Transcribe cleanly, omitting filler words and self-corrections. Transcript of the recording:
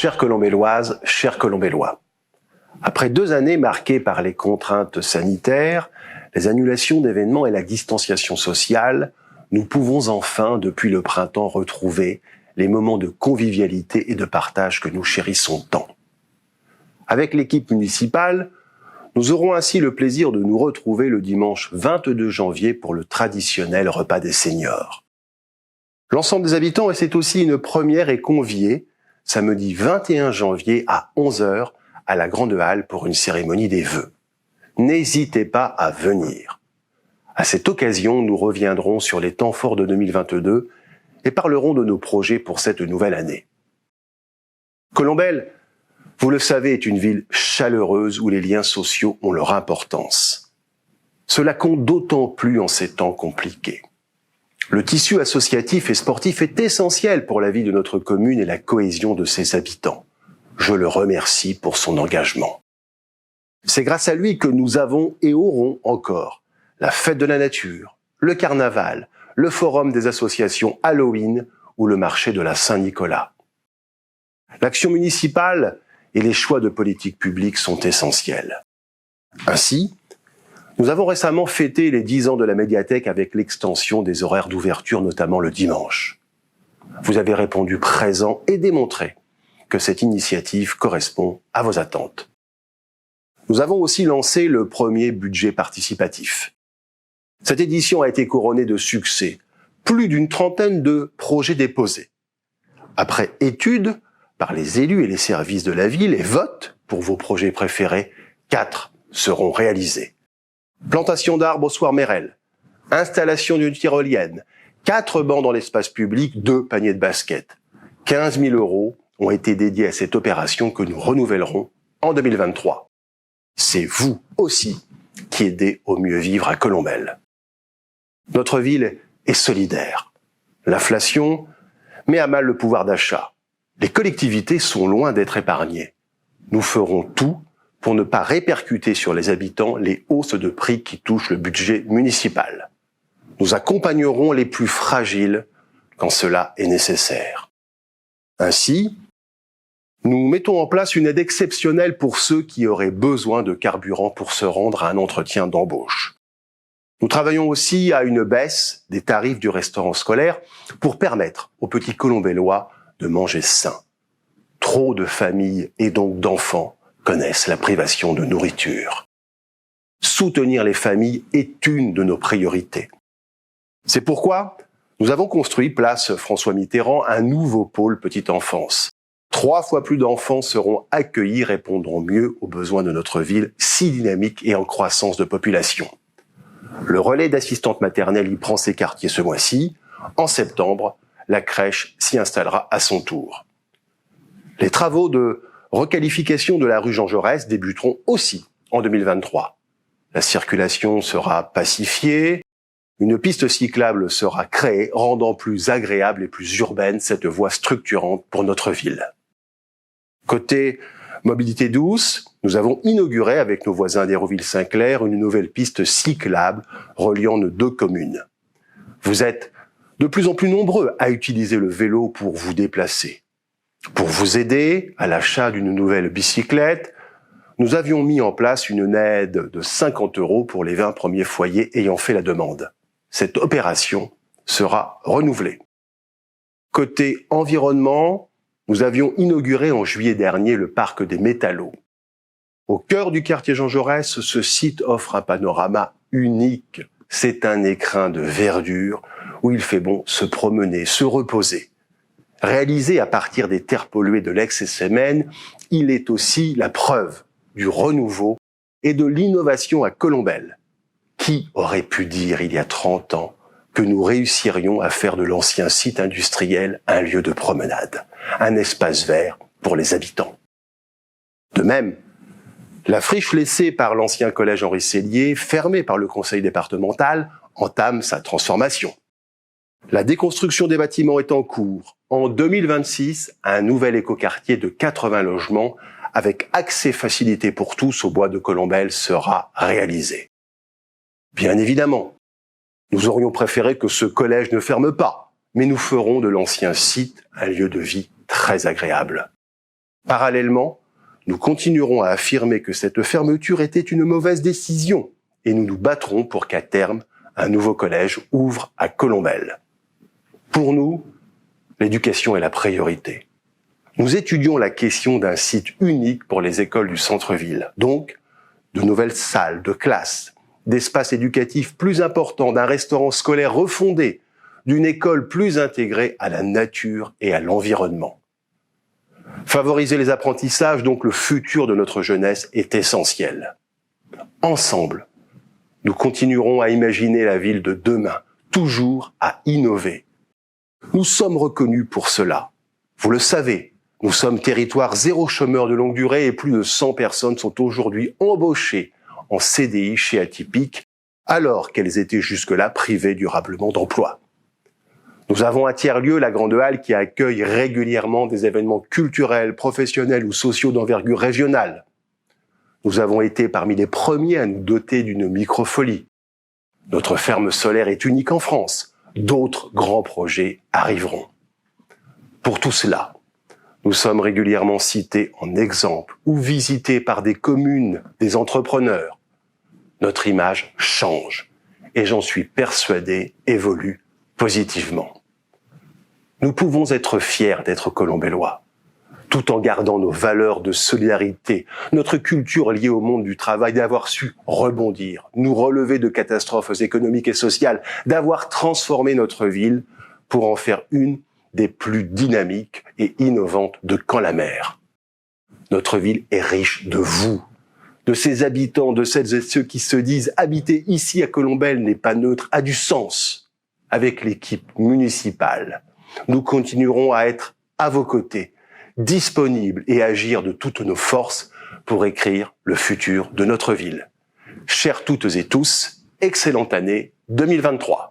Chères Colombelloises, chers Colombellois, après 2 années marquées par les contraintes sanitaires, les annulations d'événements et la distanciation sociale, nous pouvons enfin, depuis le printemps, retrouver les moments de convivialité et de partage que nous chérissons tant. Avec l'équipe municipale, nous aurons ainsi le plaisir de nous retrouver le dimanche 22 janvier pour le traditionnel repas des seniors. L'ensemble des habitants, et c'est aussi une première, est convié samedi 21 janvier à 11 h à la Grande Halle pour une cérémonie des vœux. N'hésitez pas à venir. À cette occasion, nous reviendrons sur les temps forts de 2022 et parlerons de nos projets pour cette nouvelle année. Colombelles, vous le savez, est une ville chaleureuse où les liens sociaux ont leur importance. Cela compte d'autant plus en ces temps compliqués. Le tissu associatif et sportif est essentiel pour la vie de notre commune et la cohésion de ses habitants. Je le remercie pour son engagement. C'est grâce à lui que nous avons et aurons encore la fête de la nature, le carnaval, le forum des associations Halloween ou le marché de la Saint-Nicolas. L'action municipale et les choix de politique publique sont essentiels. Ainsi, nous avons récemment fêté les 10 ans de la médiathèque avec l'extension des horaires d'ouverture, notamment le dimanche. Vous avez répondu présent et démontré que cette initiative correspond à vos attentes. Nous avons aussi lancé le premier budget participatif. Cette édition a été couronnée de succès, plus d'une trentaine de projets déposés. Après étude par les élus et les services de la ville et vote pour vos projets préférés, 4 seront réalisés. Plantation d'arbres au Soir Mérel, installation d'une tyrolienne, 4 bancs dans l'espace public, 2 paniers de basket. 15 000 € ont été dédiés à cette opération que nous renouvellerons en 2023. C'est vous aussi qui aidez au mieux vivre à Colombelles. Notre ville est solidaire. L'inflation met à mal le pouvoir d'achat. Les collectivités sont loin d'être épargnées. Nous ferons tout pour ne pas répercuter sur les habitants les hausses de prix qui touchent le budget municipal. Nous accompagnerons les plus fragiles quand cela est nécessaire. Ainsi, nous mettons en place une aide exceptionnelle pour ceux qui auraient besoin de carburant pour se rendre à un entretien d'embauche. Nous travaillons aussi à une baisse des tarifs du restaurant scolaire pour permettre aux petits Colombellois de manger sain. Trop de familles et donc d'enfants connaissent la privation de nourriture. Soutenir les familles est une de nos priorités. C'est pourquoi nous avons construit, place François Mitterrand, un nouveau pôle petite enfance. 3 fois plus d'enfants seront accueillis, répondront mieux aux besoins de notre ville, si dynamique et en croissance de population. Le relais d'assistante maternelle y prend ses quartiers ce mois-ci. En septembre, la crèche s'y installera à son tour. Les travaux de requalification de la rue Jean Jaurès débuteront aussi en 2023. La circulation sera pacifiée, une piste cyclable sera créée, rendant plus agréable et plus urbaine cette voie structurante pour notre ville. Côté mobilité douce, nous avons inauguré avec nos voisins d'Hérouville-Saint-Clair une nouvelle piste cyclable reliant nos 2 communes. Vous êtes de plus en plus nombreux à utiliser le vélo pour vous déplacer. Pour vous aider à l'achat d'une nouvelle bicyclette, nous avions mis en place une aide de 50 € pour les 20 premiers foyers ayant fait la demande. Cette opération sera renouvelée. Côté environnement, nous avions inauguré en juillet dernier le parc des Métallos. Au cœur du quartier Jean Jaurès, ce site offre un panorama unique. C'est un écrin de verdure où il fait bon se promener, se reposer. Réalisé à partir des terres polluées de l'ex-SMN, il est aussi la preuve du renouveau et de l'innovation à Colombelles. Qui aurait pu dire il y a 30 ans que nous réussirions à faire de l'ancien site industriel un lieu de promenade, un espace vert pour les habitants. De même, la friche laissée par l'ancien collège Henri Sellier, fermée par le conseil départemental, entame sa transformation. La déconstruction des bâtiments est en cours. En 2026, un nouvel écoquartier de 80 logements avec accès facilité pour tous au bois de Colombelles sera réalisé. Bien évidemment, nous aurions préféré que ce collège ne ferme pas, mais nous ferons de l'ancien site un lieu de vie très agréable. Parallèlement, nous continuerons à affirmer que cette fermeture était une mauvaise décision et nous nous battrons pour qu'à terme, un nouveau collège ouvre à Colombelles. Pour nous, l'éducation est la priorité. Nous étudions la question d'un site unique pour les écoles du centre-ville, donc de nouvelles salles de classe, d'espaces éducatifs plus importants, d'un restaurant scolaire refondé, d'une école plus intégrée à la nature et à l'environnement. Favoriser les apprentissages, donc le futur de notre jeunesse, est essentiel. Ensemble, nous continuerons à imaginer la ville de demain, toujours à innover. Nous sommes reconnus pour cela. Vous le savez, nous sommes territoire zéro chômeur de longue durée et plus de 100 personnes sont aujourd'hui embauchées en CDI chez Atypique, alors qu'elles étaient jusque-là privées durablement d'emploi. Nous avons un tiers-lieu, la Grande Halle, qui accueille régulièrement des événements culturels, professionnels ou sociaux d'envergure régionale. Nous avons été parmi les premiers à nous doter d'une microfolie. Notre ferme solaire est unique en France. D'autres grands projets arriveront. Pour tout cela, nous sommes régulièrement cités en exemple ou visités par des communes, des entrepreneurs. Notre image change et j'en suis persuadé, évolue positivement. Nous pouvons être fiers d'être colombellois, tout en gardant nos valeurs de solidarité, notre culture liée au monde du travail, d'avoir su rebondir, nous relever de catastrophes économiques et sociales, d'avoir transformé notre ville pour en faire une des plus dynamiques et innovantes de Caen-la-Mer. Notre ville est riche de vous, de ses habitants, de celles et ceux qui se disent habiter ici à Colombelles n'est pas neutre, a du sens. Avec l'équipe municipale, nous continuerons à être à vos côtés, disponibles et agir de toutes nos forces pour écrire le futur de notre ville. Chères toutes et tous, excellente année 2023.